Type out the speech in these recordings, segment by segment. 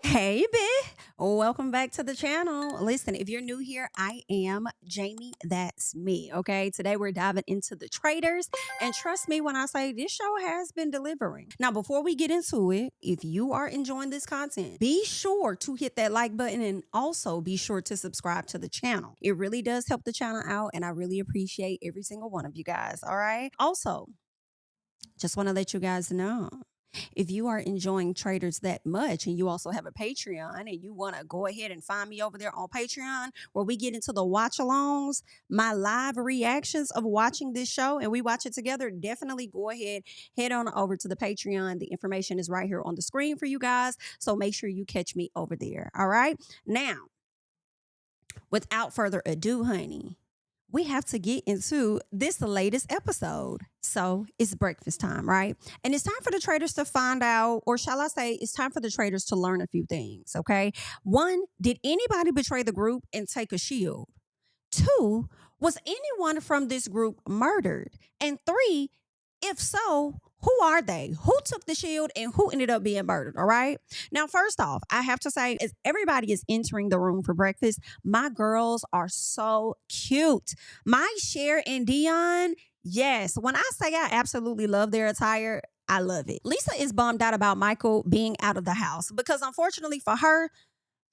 Hey, bitch. Welcome back to the channel. Listen, if you're new here, I am Jamie. That's me. Okay. Today we're diving into the Traitors. And trust me when I say this show has been delivering. Now, before we get into it, if you are enjoying this content, be sure to hit that like button and also be sure to subscribe to the channel. It really does help the channel out, and I really appreciate every single one of you guys. All right. Also, just want to let you guys know, if you are enjoying Traitors that much and you also have a Patreon and you want to go ahead and find me over there on Patreon where we get into the watch alongs, my live reactions of watching this show and we watch it together, definitely go ahead, head on over to the Patreon. The information is right here on the screen for you guys. So make sure you catch me over there. All right. Now, without further ado, honey, we have to get into this latest episode. So it's breakfast time, right? And it's time for the Traitors to find out, or shall I say, it's time for the Traitors to learn a few things, okay? One, did anybody betray the group and take a shield? Two, was anyone from this group murdered? And three, if so, who are they? Who took the shield and who ended up being murdered? All right. Now, first off, I have to say, as everybody is entering the room for breakfast, my girls are so cute. My Cher and Dion, yes. When I say I absolutely love their attire, I love it. Lisa is bummed out about Michael being out of the house because unfortunately for her,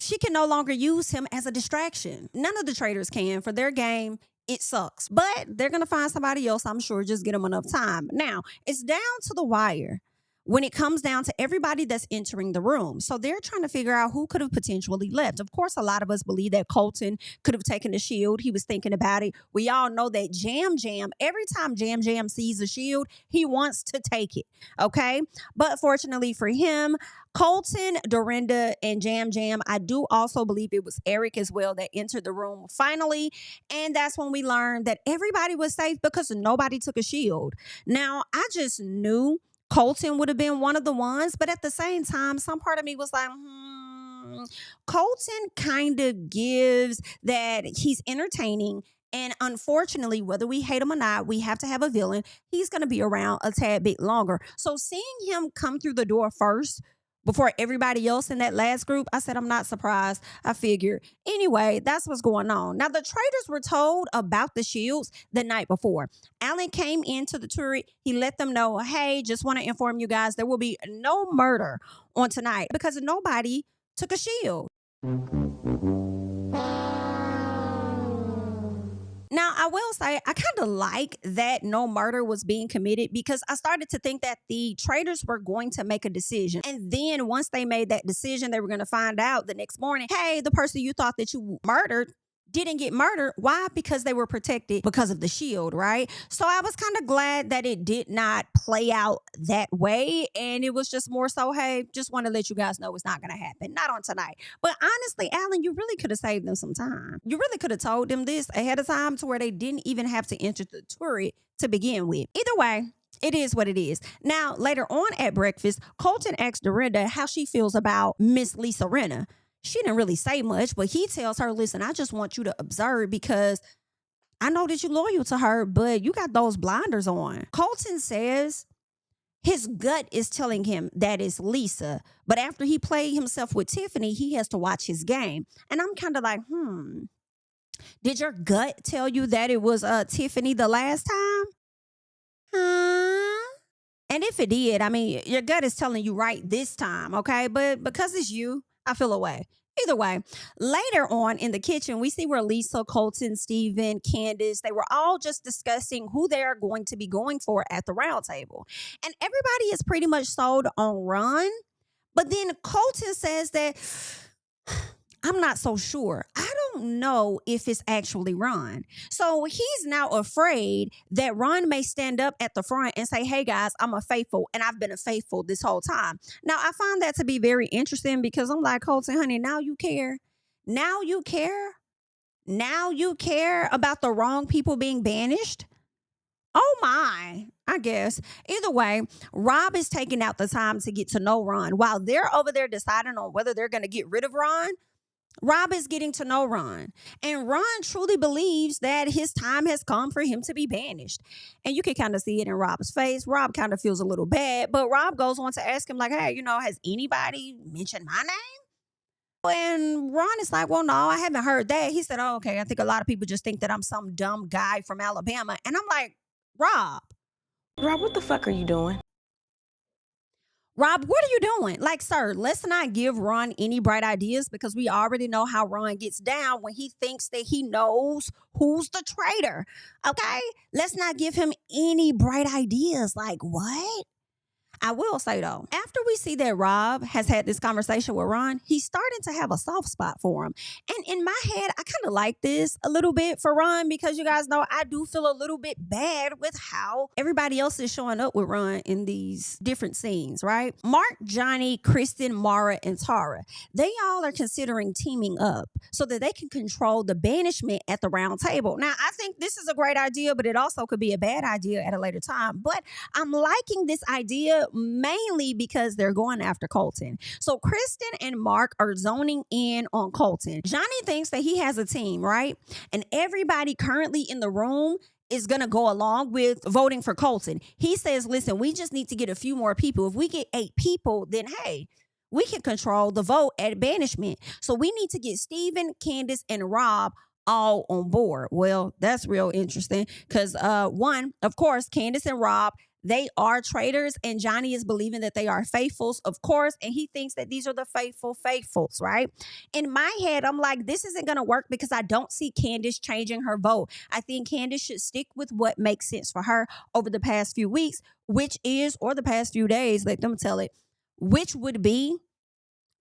she can no longer use him as a distraction. None of the Traitors can. For their game, it sucks. But they're going to find somebody else, I'm sure, just get them enough time. Now, it's down to the wire when it comes down to everybody that's entering the room. So they're trying to figure out who could have potentially left. Of course, a lot of us believe that Colton could have taken the shield. He was thinking about it. We all know that Jam, every time Jam sees a shield, he wants to take it. Okay. But fortunately for him, Colton, Dorinda, and Jam, I do also believe it was Eric as well that entered the room finally. And that's when we learned that everybody was safe because nobody took a shield. Now, I just knew Colton would have been one of the ones, but at the same time, some part of me was like, Colton kind of gives that he's entertaining. And unfortunately, whether we hate him or not, we have to have a villain. He's going to be around a tad bit longer. So seeing him come through the door first, before everybody else in that last group, I said, I'm not surprised. I figured. Anyway, that's what's going on. Now, the Traitors were told about the shields the night before. Alan came into the turret. He let them know, hey, just want to inform you guys, there will be no murder on tonight because nobody took a shield. Now, I will say, I kind of like that no murder was being committed because I started to think that the Traitors were going to make a decision. And then once they made that decision, they were going to find out the next morning, hey, the person you thought that you murdered didn't get murdered. Why? Because they were protected because of the shield, right? So I was kind of glad that it did not play out that way. And it was just more so, hey, just want to let you guys know it's not going to happen. Not on tonight. But honestly, Alan, you really could have saved them some time. You really could have told them this ahead of time to where they didn't even have to enter the turret to begin with. Either way, it is what it is. Now, later on at breakfast, Colton asked Dorinda how she feels about Miss Lisa Rinna. She didn't really say much, but he tells her, listen, I just want you to observe because I know that you're loyal to her, but you got those blinders on. Colton says his gut is telling him that it's Lisa, but after he played himself with Tiffany, he has to watch his game. And I'm kind of like, did your gut tell you that it was Tiffany the last time? And if it did, I mean, your gut is telling you right this time, okay? But because it's you, I feel away. Either way, later on in the kitchen, we see where Lisa, Colton, Steven, Candiace, they were all just discussing who they are going to be going for at the round table. And everybody is pretty much sold on Ron. But then Colton says that, I'm not so sure. I don't know if it's actually Ron. So he's now afraid that Ron may stand up at the front and say, hey guys, I'm a faithful and I've been a faithful this whole time. Now, I find that to be very interesting because I'm like, Colton, honey, now you care. Now you care. Now you care about the wrong people being banished. Oh my, I guess. Either way, Rob is taking out the time to get to know Ron. While they're over there deciding on whether they're going to get rid of Ron, Rob is getting to know Ron. And Ron truly believes that his time has come for him to be banished. And you can kind of see it in Rob's face. Rob kind of feels a little bad, but Rob goes on to ask him like, hey, has anybody mentioned my name? And Ron is like, well, no, I haven't heard that. He said, oh, okay. I think a lot of people just think that I'm some dumb guy from Alabama. And I'm like, Rob, what the fuck are you doing? Rob, what are you doing? Like, sir, let's not give Ron any bright ideas because we already know how Ron gets down when he thinks that he knows who's the traitor. Okay? Let's not give him any bright ideas. Like, what? I will say though, after we see that Rob has had this conversation with Ron, he's starting to have a soft spot for him. And in my head, I kind of like this a little bit for Ron because you guys know I do feel a little bit bad with how everybody else is showing up with Ron in these different scenes, right? Mark, Johnny, Kristen, Maura, and Tara, they all are considering teaming up so that they can control the banishment at the round table. Now, I think this is a great idea, but it also could be a bad idea at a later time. But I'm liking this idea mainly because they're going after Colton. So Kristen and Mark are zoning in on Colton. Johnny thinks that he has a team, right? And everybody currently in the room is going to go along with voting for Colton. He says, listen, we just need to get a few more people. If we get 8 people, then hey, we can control the vote at banishment. So we need to get Steven, Candiace, and Rob all on board. Well, that's real interesting because one, of course, Candiace and Rob, they are traitors, and Johnny is believing that they are faithfuls, of course, and he thinks that these are the faithfuls, right? In my head, I'm like, this isn't going to work because I don't see Candiace changing her vote. I think Candiace should stick with what makes sense for her over the past few weeks, which is, or the past few days, let them tell it, which would be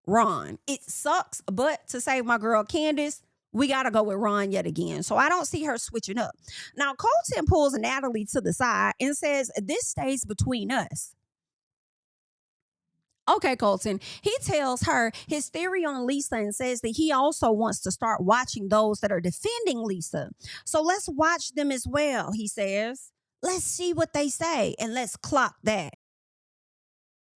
Ron. It sucks, but to save my girl Candiace, we got to go with Ron yet again. So I don't see her switching up. Now, Colton pulls Natalie to the side and says, this stays between us. Okay, Colton. He tells her his theory on Lisa and says that he also wants to start watching those that are defending Lisa. So let's watch them as well, he says. Let's see what they say and let's clock that.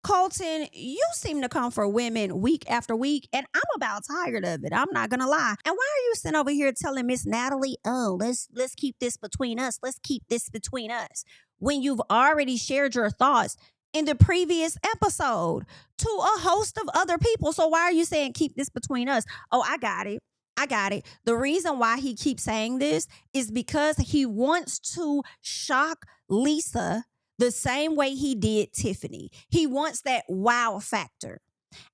Colton, you seem to come for women week after week, and I'm about tired of it. I'm not gonna lie. And why are you sitting over here telling Miss Natalie, oh, let's keep this between us. Let's keep this between us. When you've already shared your thoughts in the previous episode to a host of other people. So why are you saying keep this between us? Oh, I got it. The reason why he keeps saying this is because he wants to shock Lisa the same way he did Tiffany. He wants that wow factor.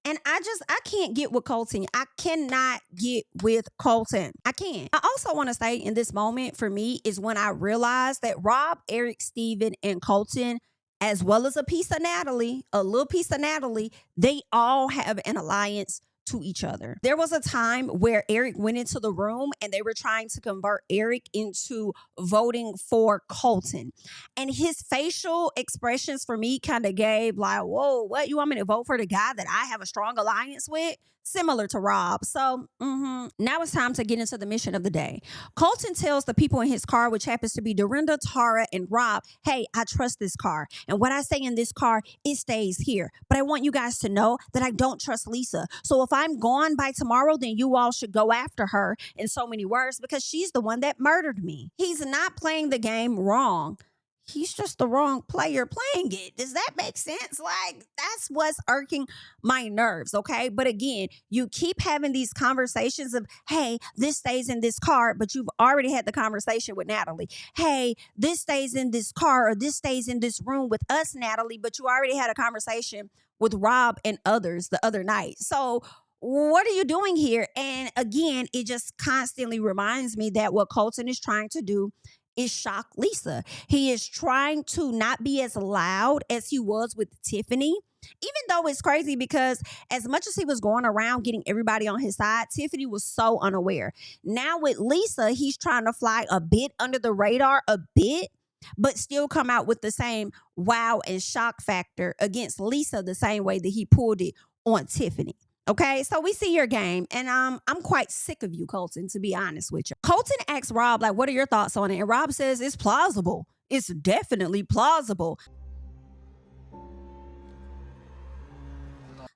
And I can't get with Colton. I cannot get with Colton. I can't. I also want to say in this moment for me is when I realized that Rob, Eric, Steven, and Colton, as well as a little piece of Natalie, they all have an alliance to each other. There was a time where Eric went into the room and they were trying to convert Eric into voting for Colton. And his facial expressions for me kind of gave like, whoa, what? You want me to vote for the guy that I have a strong alliance with? Similar to Rob. So now it's time to get into the mission of the day. Colton tells the people in his car, which happens to be Dorinda, Tara, and Rob, hey, I trust this car. And what I say in this car, it stays here. But I want you guys to know that I don't trust Lisa. So if I'm gone by tomorrow, then you all should go after her in so many words because she's the one that murdered me. He's not playing the game wrong. He's just the wrong player playing it. Does that make sense? Like, that's what's irking my nerves, okay? But again, you keep having these conversations of, hey, this stays in this car, but you've already had the conversation with Natalie. Hey, this stays in this car or this stays in this room with us, Natalie, but you already had a conversation with Rob and others the other night. So what are you doing here? And again, it just constantly reminds me that what Colton is trying to do is shock Lisa. He is trying to not be as loud as he was with Tiffany, even though it's crazy because as much as he was going around getting everybody on his side, Tiffany was so unaware. Now with Lisa, he's trying to fly a bit under the radar, but still come out with the same wow and shock factor against Lisa the same way that he pulled it on Tiffany. Okay, so we see your game, and I'm quite sick of you, Colton, to be honest with you. Colton asks Rob, like, what are your thoughts on it? And Rob says, it's plausible. It's definitely plausible.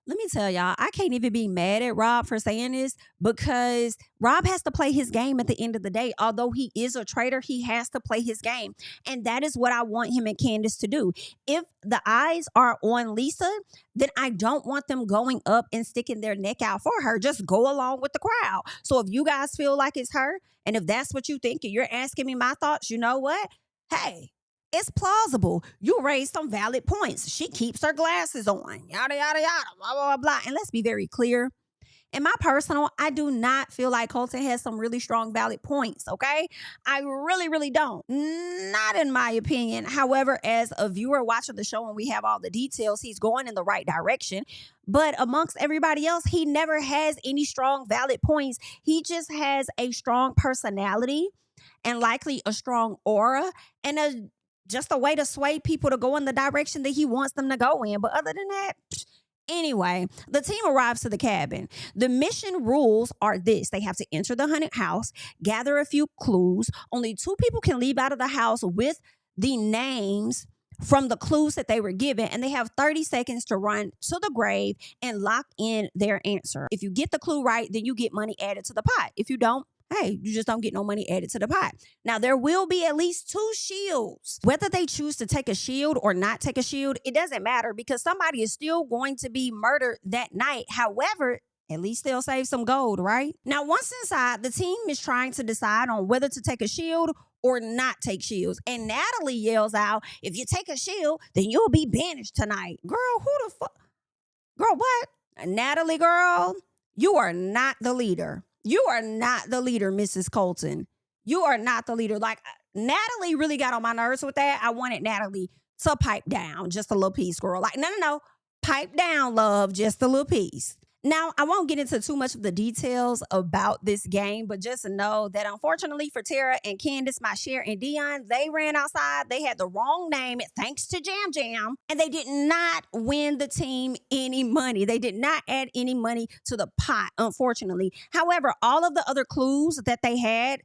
Let me tell y'all, I can't even be mad at Rob for saying this because Rob has to play his game at the end of the day. Although he is a traitor, he has to play his game. And that is what I want him and Candiace to do. If the eyes are on Lisa, then I don't want them going up and sticking their neck out for her. Just go along with the crowd. So if you guys feel like it's her, and if that's what you think, and you're asking me my thoughts, you know what? Hey, it's plausible. You raised some valid points. She keeps her glasses on. Yada, yada, yada, blah, blah, blah. And let's be very clear. In my personal, I do not feel like Colton has some really strong valid points, okay? I really, really don't. Not in my opinion. However, as a viewer watching the show and we have all the details, he's going in the right direction. But amongst everybody else, he never has any strong valid points. He just has a strong personality and likely a strong aura and just a way to sway people to go in the direction that he wants them to go in. But other than that, anyway, the team arrives to the cabin. The mission rules are this. They have to enter the haunted house, gather a few clues. Only 2 people can leave out of the house with the names from the clues that they were given, and they have 30 seconds to run to the grave and lock in their answer. If you get the clue right, then you get money added to the pot. If you don't, hey, you just don't get no money added to the pot. Now, there will be at least 2 shields. Whether they choose to take a shield or not take a shield, it doesn't matter because somebody is still going to be murdered that night. However, at least they'll save some gold, right? Now, once inside, the team is trying to decide on whether to take a shield or not take shields. And Natalie yells out, if you take a shield, then you'll be banished tonight. Girl, who the fuck? Girl, what? Natalie, girl, you are not the leader. You are not the leader, Mrs. Colton. You are not the leader. Like, Natalie really got on my nerves with that. I wanted Natalie to pipe down just a little piece, girl. Like, no. Pipe down, love, just a little piece. Now, I won't get into too much of the details about this game, but just know that unfortunately for Tara and Candiace, my share, and Dion, they ran outside. They had the wrong name, thanks to Jam Jam, and they did not win the team any money. They did not add any money to the pot, unfortunately. However, all of the other clues that they had,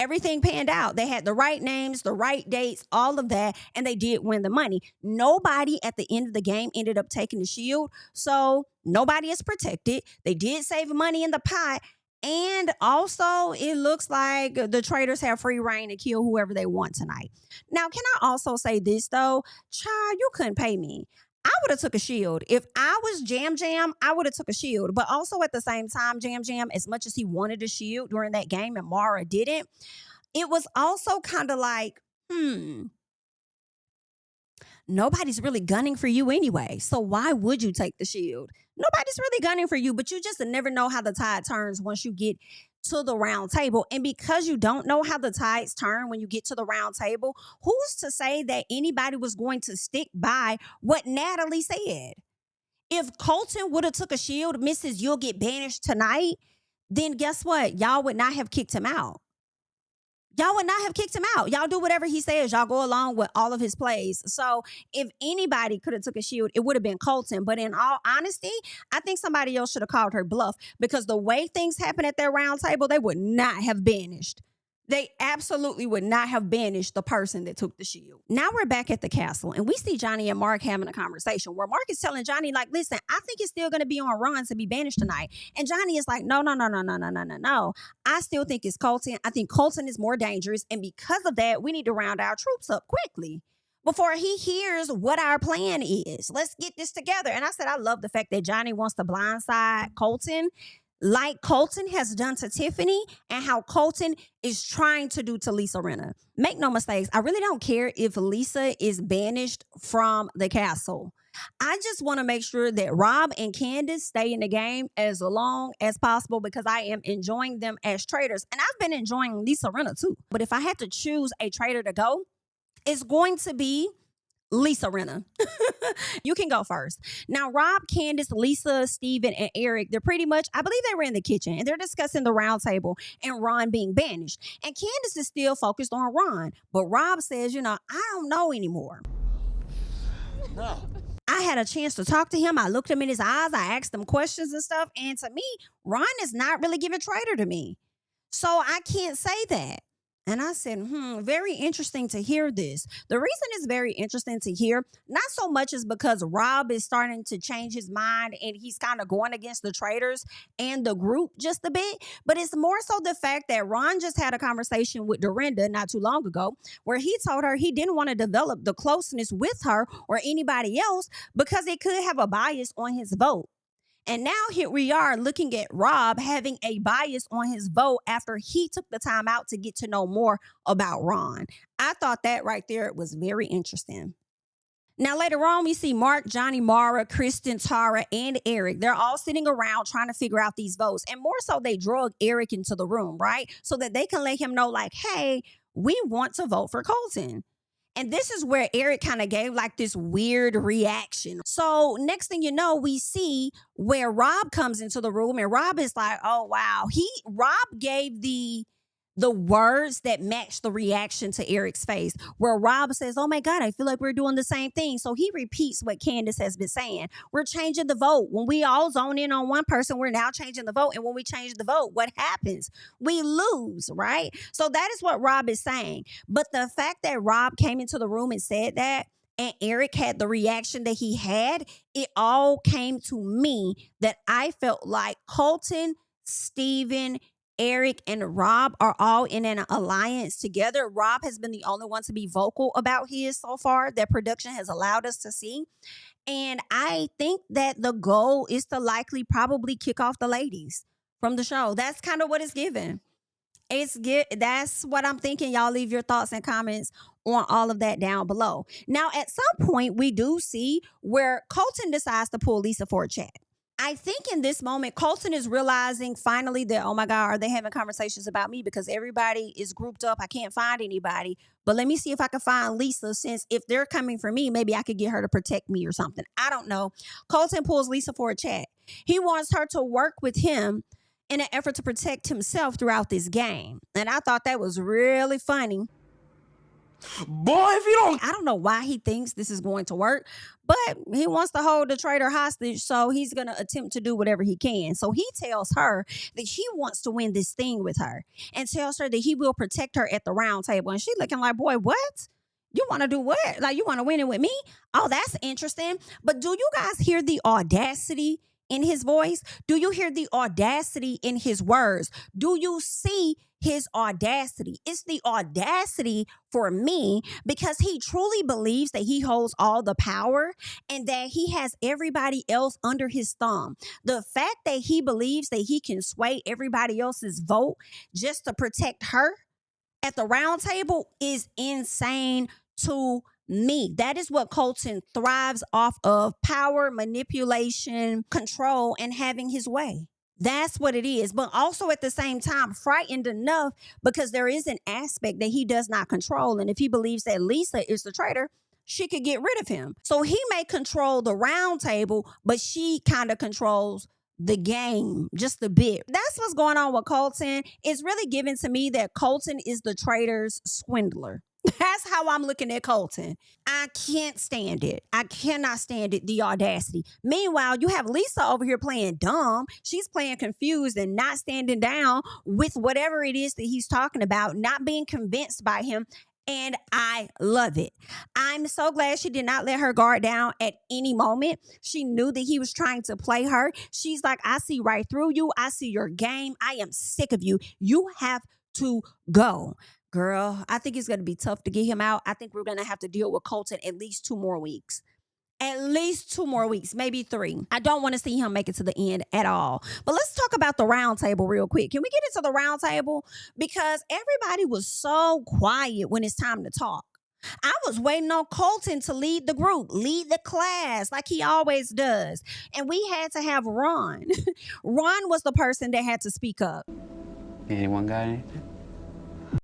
everything panned out. They had the right names, the right dates, all of that, and they did win the money. Nobody at the end of the game ended up taking the shield, so nobody is protected. They did save money in the pot, and also it looks like the Traitors have free reign to kill whoever they want tonight. Now, can I also say this, though? Child, you couldn't pay me. I would have took a shield. If I was Jam Jam, I would have took a shield. But also at the same time, Jam Jam, as much as he wanted a shield during that game and Maura didn't, it was also kind of like, nobody's really gunning for you anyway. So why would you take the shield? Nobody's really gunning for you, but you just never know how the tide turns once you get to the round table. And because you don't know how the tides turn when you get to the round table, who's to say that anybody was going to stick by what Natalie said? If Colton would have took a shield, Mrs. You'll get banished tonight, then guess what? Y'all would not have kicked him out. Y'all would not have kicked him out. Y'all do whatever he says. Y'all go along with all of his plays. So if anybody could have took a shield, it would have been Colton. But in all honesty, I think somebody else should have called her bluff because the way things happen at their round table, they would not have banished. They absolutely would not have banished the person that took the shield. Now we're back at the castle and we see Johnny and Mark having a conversation where Mark is telling Johnny, like, listen, I think it's still going to be on Ron to be banished tonight. And Johnny is like, no. I still think it's Colton. I think Colton is more dangerous. And because of that, we need to round our troops up quickly before he hears what our plan is. Let's get this together. And I said, I love the fact that Johnny wants to blindside Colton, like Colton has done to Tiffany and how Colton is trying to do to Lisa Rinna. Make no mistakes, I really don't care if Lisa is banished from the castle. I just want to make sure that Rob and Candiace stay in the game as long as possible because I am enjoying them as traitors. And I've been enjoying Lisa Rinna too. But if I had to choose a traitor to go, it's going to be Lisa Rinna. You can go first. Now, Rob, Candiace, Lisa, Steven, and Eric, they're pretty much, I believe they were in the kitchen and they're discussing the round table and Ron being banished. And Candiace is still focused on Ron. But Rob says, I don't know anymore. No. I had a chance to talk to him. I looked him in his eyes. I asked him questions and stuff. And to me, Ron is not really giving traitor to me. So I can't say that. And I said, very interesting to hear this. The reason it's very interesting to hear, not so much is because Rob is starting to change his mind and he's kind of going against the Traitors and the group just a bit, but it's more so the fact that Ron just had a conversation with Dorinda not too long ago where he told her he didn't want to develop the closeness with her or anybody else because it could have a bias on his vote. And now here we are looking at Rob having a bias on his vote after he took the time out to get to know more about Ron. I thought that right there was very interesting. Now, later on, we see Mark, Johnny, Maura, Kristen, Tara, and Eric. They're all sitting around trying to figure out these votes. And more so, they drug Eric into the room, right? So that they can let him know, like, hey, we want to vote for Colton. And this is where Eric kind of gave like this weird reaction. So next thing you know, we see where Rob comes into the room and Rob is like, oh, wow. Rob gave the words that match the reaction to Eric's face, where Rob says, oh my God, I feel like we're doing the same thing. So he repeats what Candiace has been saying. We're changing the vote. When we all zone in on one person, we're now changing the vote. And when we change the vote, what happens? We lose, right? So that is what Rob is saying. But the fact that Rob came into the room and said that, and Eric had the reaction that he had, it all came to me that I felt like Colton, Steven, Eric, and Rob are all in an alliance together. Rob has been the only one to be vocal about his so far that production has allowed us to see. And I think that the goal is to likely probably kick off the ladies from the show. That's kind of what it's given. That's what I'm thinking. Y'all leave your thoughts and comments on all of that down below. Now, at some point, we do see where Colton decides to pull Lisa for a chat. I think in this moment, Colton is realizing finally that, oh my God, are they having conversations about me? Because everybody is grouped up. I can't find anybody. But let me see if I can find Lisa, since if they're coming for me, maybe I could get her to protect me or something. I don't know. Colton pulls Lisa for a chat. He wants her to work with him in an effort to protect himself throughout this game. And I thought that was really funny. Boy, if you don't... I don't know why he thinks this is going to work, but he wants to hold the traitor hostage, so he's going to attempt to do whatever he can. So he tells her that he wants to win this thing with her and tells her that he will protect her at the round table. And she's looking like, boy, what? You want to do what? Like, you want to win it with me? Oh, that's interesting. But do you guys hear the audacity in his voice? Do you hear the audacity in his words? Do you see his audacity? It's the audacity for me because he truly believes that he holds all the power and that he has everybody else under his thumb. The fact that he believes that he can sway everybody else's vote just to protect her at the round table is insane to me. That is what Colton thrives off of: power, manipulation, control, and having his way. That's what it is. But also at the same time, frightened enough because there is an aspect that he does not control. And if he believes that Lisa is the traitor, she could get rid of him. So he may control the round table, but she kind of controls the game just a bit. That's what's going on with Colton. It's really given to me that Colton is the traitor's swindler. That's how I'm looking at Colton. I can't stand it. I cannot stand it, the audacity. Meanwhile, you have Lisa over here playing dumb. She's playing confused and not standing down with whatever it is that he's talking about, not being convinced by him. And I love it. I'm so glad she did not let her guard down at any moment. She knew that he was trying to play her. She's like, I see right through you. I see your game. I am sick of you. You have to go. Girl, I think it's going to be tough to get him out. I think we're going to have to deal with Colton at least 2 more weeks. At least 2 more weeks, maybe 3. I don't want to see him make it to the end at all. But let's talk about the round table real quick. Can we get into the round table? Because everybody was so quiet when it's time to talk. I was waiting on Colton to lead the group, lead the class like he always does. And we had to have Ron. Ron was the person that had to speak up. Anyone got anything?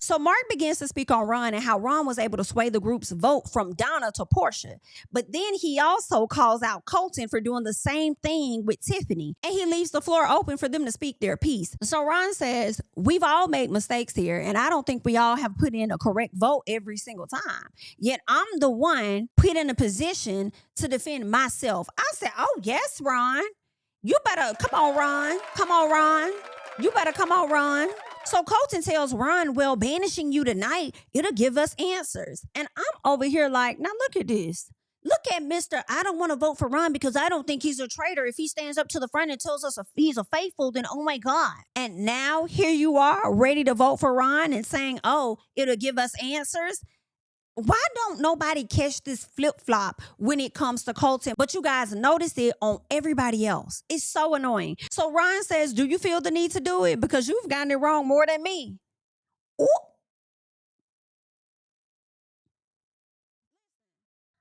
So Mark begins to speak on Ron and how Ron was able to sway the group's vote from Donna to Porsha. But then he also calls out Colton for doing the same thing with Tiffany. And he leaves the floor open for them to speak their piece. So Ron says, we've all made mistakes here, and I don't think we all have put in a correct vote every single time. Yet I'm the one put in a position to defend myself. I said, oh, yes, Ron. You better come on, Ron. Come on, Ron. You better come on, Ron. So Colton tells Ron, well, banishing you tonight, it'll give us answers. And I'm over here like, now look at this. Look at Mr. I don't want to vote for Ron because I don't think he's a traitor. If he stands up to the front and tells us if he's a faithful, then oh my God. And now here you are ready to vote for Ron and saying, oh, it'll give us answers. Why don't nobody catch this flip-flop when it comes to Colton? But you guys notice it on everybody else. It's so annoying. So Ron says, do you feel the need to do it? Because you've gotten it wrong more than me. Ooh.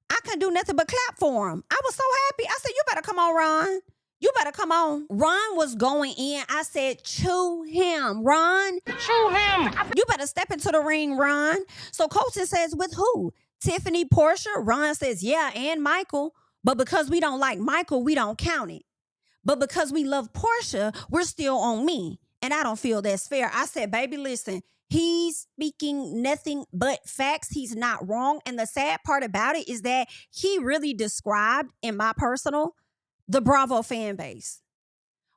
I couldn't do nothing but clap for him. I was so happy. I said, you better come on, Ron. You better come on. Ron was going in. I said, chew him, Ron. Chew him. You better step into the ring, Ron. So Colton says, with who? Tiffany, Porsha? Ron says, yeah, and Michael. But because we don't like Michael, we don't count it. But because we love Porsha, we're still on me. And I don't feel that's fair. I said, baby, listen, he's speaking nothing but facts. He's not wrong. And the sad part about it is that he really described, in my personal, the Bravo fan base.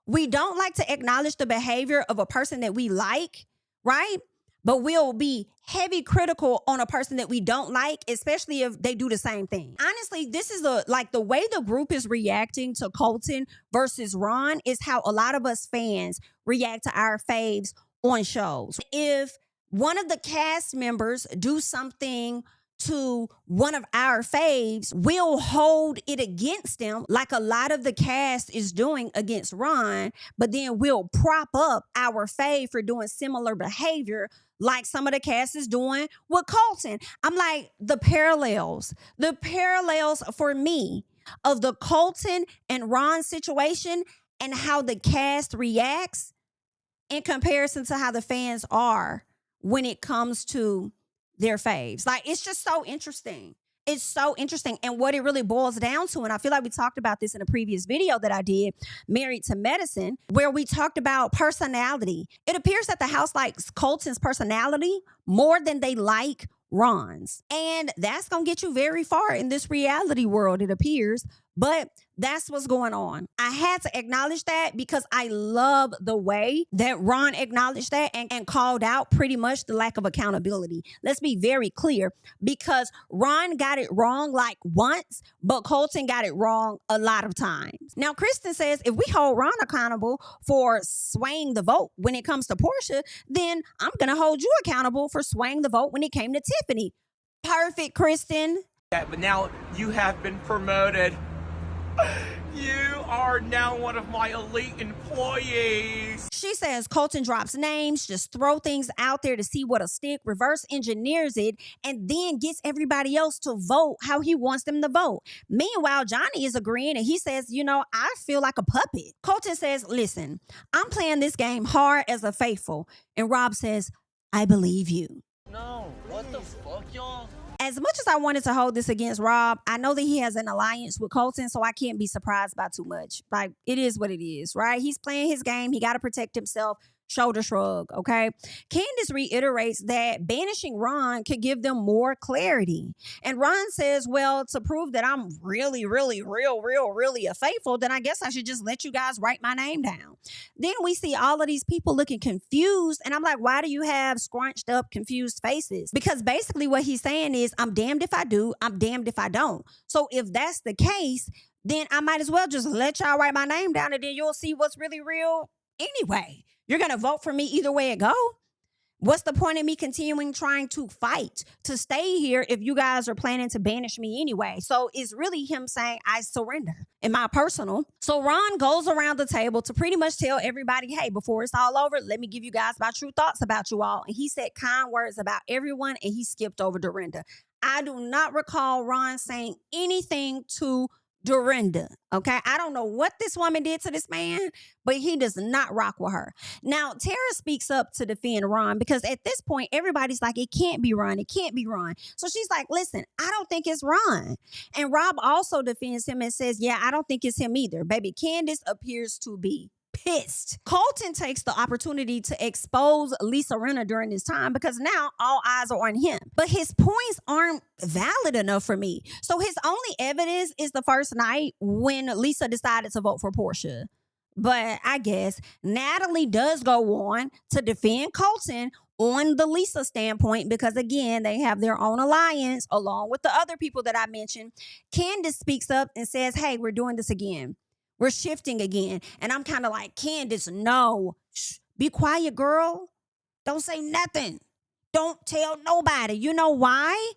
We don't like to acknowledge the behavior of a person that we like, right? But we'll be heavy critical on a person that we don't like, especially if they do the same thing. Honestly, this is the way the group is reacting to Colton versus Ron is how a lot of us fans react to our faves on shows. If one of the cast members do something to one of our faves, we'll hold it against them like a lot of the cast is doing against Ron, but then we'll prop up our fave for doing similar behavior like some of the cast is doing with Colton. I'm like, the parallels for me of the Colton and Ron situation and how the cast reacts in comparison to how the fans are when it comes to their faves. Like, it's just so interesting. It's so interesting. And what it really boils down to, and I feel like we talked about this in a previous video that I did, Married to Medicine, where we talked about personality. It appears that the house likes Colton's personality more than they like Ron's. And that's going to get you very far in this reality world, it appears. But that's what's going on. I had to acknowledge that because I love the way that Ron acknowledged that and called out pretty much the lack of accountability. Let's be very clear, because Ron got it wrong like once, but Colton got it wrong a lot of times. Now, Kristen says, if we hold Ron accountable for swaying the vote when it comes to Porsha, then I'm going to hold you accountable for swaying the vote when it came to Tiffany. Perfect, Kristen. Yeah, but now you have been promoted. You are now one of my elite employees. She says Colton drops names, just throw things out there to see what'll stick, reverse engineers it, and then gets everybody else to vote how he wants them to vote. Meanwhile, Johnny is agreeing and he says, you know, I feel like a puppet. Colton says, listen, I'm playing this game hard as a faithful. And Rob says, I believe you. No, what the fuck, y'all? As much as I wanted to hold this against Rob, I know that he has an alliance with Colton, so I can't be surprised by too much. Like, it is what it is, right? He's playing his game. He got to protect himself. Shoulder shrug, okay? Candiace reiterates that banishing Ron could give them more clarity. And Ron says, well, to prove that I'm really a faithful, then I guess I should just let you guys write my name down. Then we see all of these people looking confused. And I'm like, why do you have scrunched up, confused faces? Because basically what he's saying is, I'm damned if I do, I'm damned if I don't. So if that's the case, then I might as well just let y'all write my name down and then you'll see what's really real anyway. You're going to vote for me either way it go. What's the point of me continuing trying to fight to stay here if you guys are planning to banish me anyway? So it's really him saying, I surrender in my personal. So Ron goes around the table to pretty much tell everybody, hey, before it's all over, let me give you guys my true thoughts about you all. And he said kind words about everyone and he skipped over Dorinda. I do not recall Ron saying anything to Dorinda, okay? I don't know what this woman did to this man, but he does not rock with her. Now, Tara speaks up to defend Ron because at this point, everybody's like, it can't be Ron. It can't be Ron. So she's like, listen, I don't think it's Ron. And Rob also defends him and says, yeah, I don't think it's him either. Baby, Candiace appears to be pissed. Colton takes the opportunity to expose Lisa Rinna during this time because now all eyes are on him. But his points aren't valid enough for me. So his only evidence is the first night when Lisa decided to vote for Porsha. But I guess Natalie does go on to defend Colton on the Lisa standpoint because, again, they have their own alliance along with the other people that I mentioned. Candiace speaks up and says, hey, we're doing this again. We're shifting again. And I'm kind of like, Candiace, no. Shh, be quiet, girl. Don't say nothing. Don't tell nobody. You know why?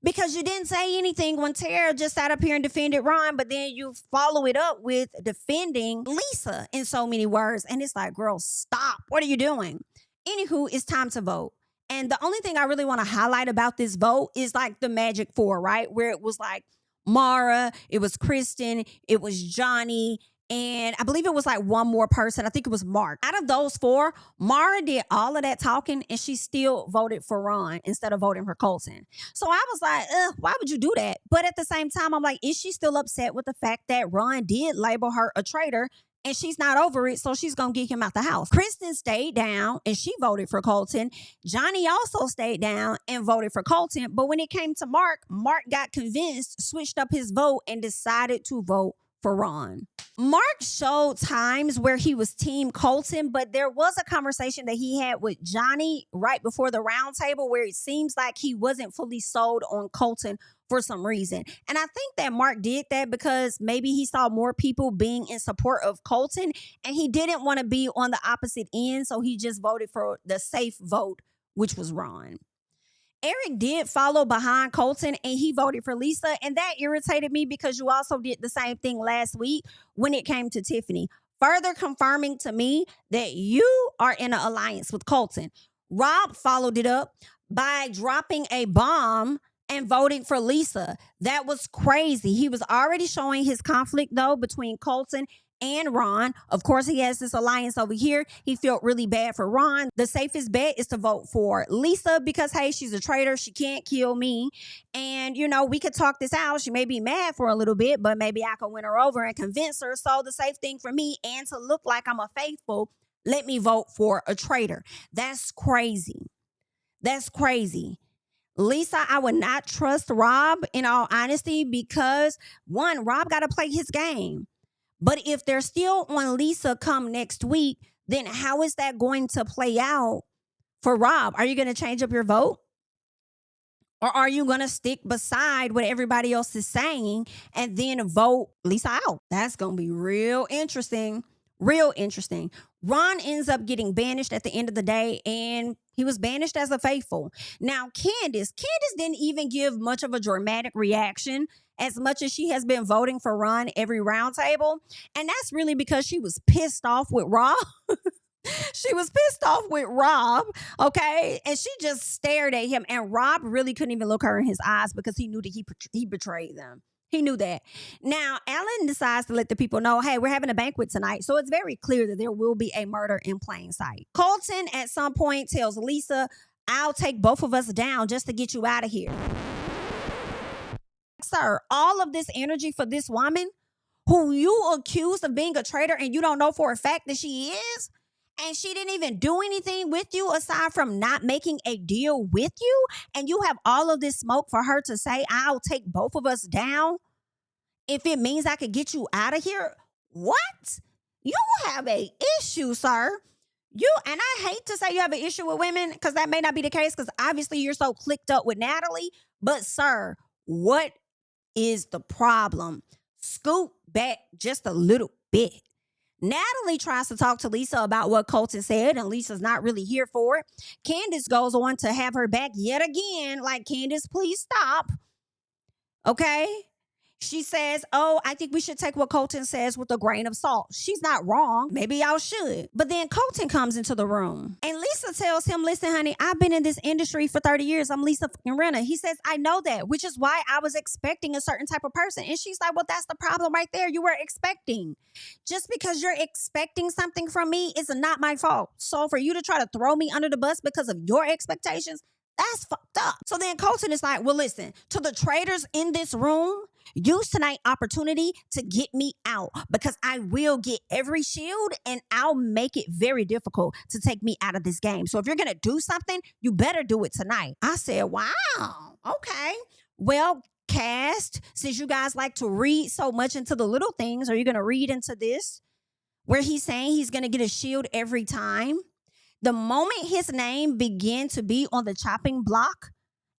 Because you didn't say anything when Tara just sat up here and defended Ron, but then you follow it up with defending Lisa in so many words. And it's like, girl, stop. What are you doing? Anywho, it's time to vote. And the only thing I really want to highlight about this vote is like the magic four, right? Where it was like Maura, it was Kristen, it was Johnny, and I believe it was like one more person. I think it was Mark. Out of those four, Maura did all of that talking and she still voted for Ron instead of voting for Colton. So I was like, why would you do that? But at the same time, I'm like, is she still upset with the fact that Ron did label her a traitor and she's not over it, so she's going to get him out the house? Kristen stayed down and she voted for Colton. Johnny also stayed down and voted for Colton. But when it came to Mark, Mark got convinced, switched up his vote, and decided to vote for Ron. Mark showed times where he was team Colton, but there was a conversation that he had with Johnny right before the round table where it seems like he wasn't fully sold on Colton for some reason. And I think that Mark did that because maybe he saw more people being in support of Colton and he didn't want to be on the opposite end, so he just voted for the safe vote, which was Ron. Eric did follow behind Colton and he voted for Lisa, and that irritated me because you also did the same thing last week when it came to Tiffany, further confirming to me that you are in an alliance with Colton. Rob followed it up by dropping a bomb and voting for Lisa. That was crazy. He was already showing his conflict, though, between Colton and Ron. Of course, he has this alliance over here. He felt really bad for Ron. The safest bet is to vote for Lisa because, hey, she's a traitor. She can't kill me. And, you know, we could talk this out. She may be mad for a little bit, but maybe I could win her over and convince her. So the safe thing for me, and to look like I'm a faithful, let me vote for a traitor. That's crazy. That's crazy. Lisa, I would not trust Rob, in all honesty, because, one, Rob got to play his game. But if they're still on Lisa come next week, then how is that going to play out for Rob? Are you going to change up your vote? Or are you going to stick beside what everybody else is saying and then vote Lisa out? That's going to be real interesting. Real interesting. Ron ends up getting banished at the end of the day, and he was banished as a faithful. Now, Candiace didn't even give much of a dramatic reaction as much as she has been voting for Ron every round table. And that's really because she was pissed off with Rob. She was pissed off with Rob, okay? And she just stared at him. And Rob really couldn't even look her in his eyes because he knew that he betrayed them. He knew that. Now, Alan decides to let the people know, hey, we're having a banquet tonight. So it's very clear that there will be a murder in plain sight. Colton at some point tells Lisa, I'll take both of us down just to get you out of here. Sir, all of this energy for this woman who you accused of being a traitor and you don't know for a fact that she is, and she didn't even do anything with you aside from not making a deal with you, and you have all of this smoke for her to say, I'll take both of us down if it means I could get you out of here? What? You have an issue, sir. And I hate to say you have an issue with women because that may not be the case because obviously you're so clicked up with Natalie, but sir, what is the problem? Scoot back just a little bit. Natalie tries to talk to Lisa about what Colton said, and Lisa's not really here for it. Candiace goes on to have her back yet again, like, Candiace, please stop. Okay? She says, oh, I think we should take what Colton says with a grain of salt. She's not wrong. Maybe y'all should. But then Colton comes into the room. And Lisa tells him, listen, honey, I've been in this industry for 30 years. I'm Lisa fucking Rinna. He says, I know that, which is why I was expecting a certain type of person. And she's like, well, that's the problem right there. You were expecting. Just because you're expecting something from me is not my fault. So for you to try to throw me under the bus because of your expectations, that's fucked up. So then Colton is like, well, listen, to the traitors in this room, use tonight's opportunity to get me out because I will get every shield and I'll make it very difficult to take me out of this game. So if you're going to do something, you better do it tonight. I said, wow, okay. Well, cast, since you guys like to read so much into the little things, are you going to read into this? where he's saying he's going to get a shield every time. The moment his name began to be on the chopping block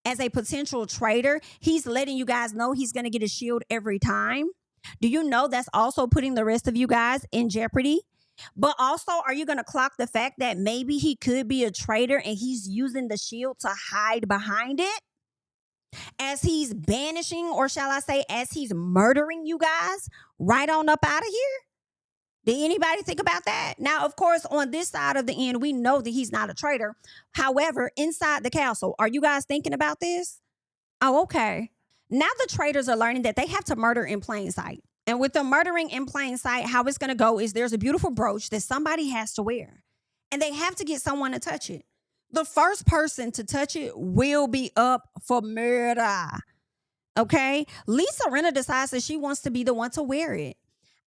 as a potential traitor, he's letting you guys know he's going to get a shield every time. Do you know that's also putting the rest of you guys in jeopardy? But also, are you going to clock the fact that maybe he could be a traitor and he's using the shield to hide behind it? As he's banishing, or shall I say, as he's murdering you guys right on up out of here? Did anybody think about that? Now, of course, on this side of the end, we know that he's not a traitor. However, inside the castle, are you guys thinking about this? Oh, okay. Now the traitors are learning that they have to murder in plain sight. And with the murdering in plain sight, how it's going to go is there's a beautiful brooch that somebody has to wear. And they have to get someone to touch it. The first person to touch it will be up for murder. Okay? Lisa Rinna decides that she wants to be the one to wear it.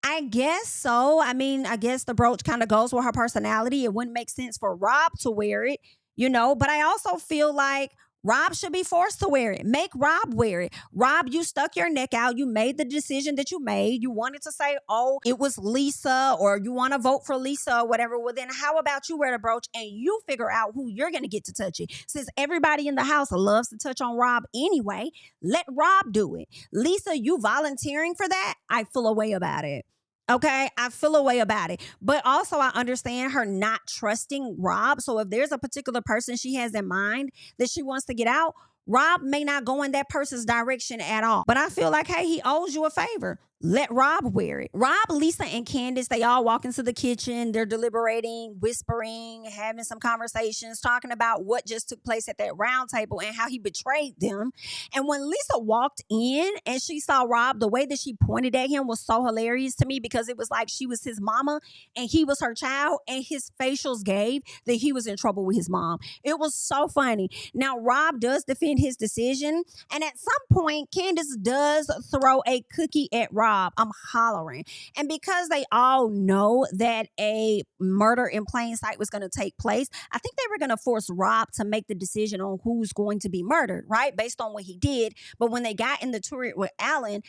I guess so. I mean, I guess the brooch kind of goes with her personality. It wouldn't make sense for Rob to wear it, you know, but I also feel like Rob should be forced to wear it. Make Rob wear it. Rob, you stuck your neck out. You made the decision that you made. You wanted to say, oh, it was Lisa, or you want to vote for Lisa or whatever. Well, then how about you wear the brooch and you figure out who you're going to get to touch it? Since everybody in the house loves to touch on Rob anyway, let Rob do it. Lisa, you volunteering for that? I feel a way about it. Okay, I feel a way about it. But also I understand her not trusting Rob. So if there's a particular person she has in mind that she wants to get out, Rob may not go in that person's direction at all. But I feel like, hey, he owes you a favor. Let Rob wear it. Rob, Lisa, and Candiace, they all walk into the kitchen. They're deliberating, whispering, having some conversations, talking about what just took place at that round table and how he betrayed them. And when Lisa walked in and she saw Rob, the way that she pointed at him was so hilarious to me, because it was like she was his mama and he was her child, and his facials gave that he was in trouble with his mom. It was so funny. Now, Rob does defend his decision, and at some point, Candiace does throw a cookie at Rob. I'm hollering. And because they all know that a murder in plain sight was going to take place, I think they were going to force Rob to make the decision on who's going to be murdered, right? Based on what he did. But when they got in the turret with Alan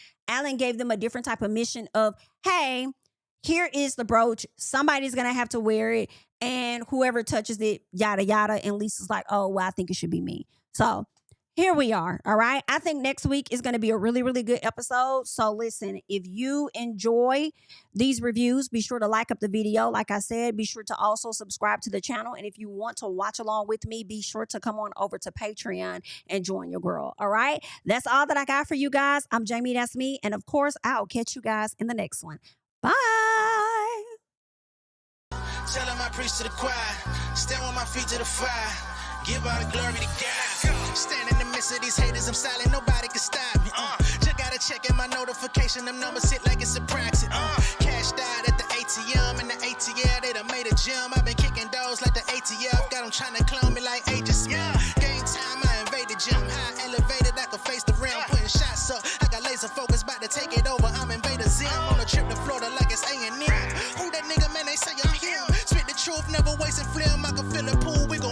gave them a different type of mission of, hey, here is the brooch. Somebody's going to have to wear it. And whoever touches it, yada, yada. And Lisa's like, oh, well, I think it should be me. So here we are, all right? I think next week is going to be a really, really good episode. So listen, if you enjoy these reviews, be sure to like up the video. Like I said, be sure to also subscribe to the channel. And if you want to watch along with me, be sure to come on over to Patreon and join your girl, all right? That's all that I got for you guys. I'm JamiThatsMe. And of course, I'll catch you guys in the next one. Bye. Tell him I preach to the choir. Stand with my feet to the fire. Give all the glory to God. Stand in the midst of these haters, I'm silent, nobody can stop me. Just gotta check in my notification, them numbers hit like it's a proxy. Cashed out at the ATM, and the ATL, they done made a gym. I've been kicking doors like the ATF, got them trying to clone me like Agent Smith. Game time, I invaded gym, high elevated, I can face the rim. Putting shots up, I got laser focus, about to take it over, I'm Invader Zim. On a trip to Florida like it's A&M. Who that nigga, man, they say I'm him. Spit the truth, never wasting film, I can feel the pool, we gon'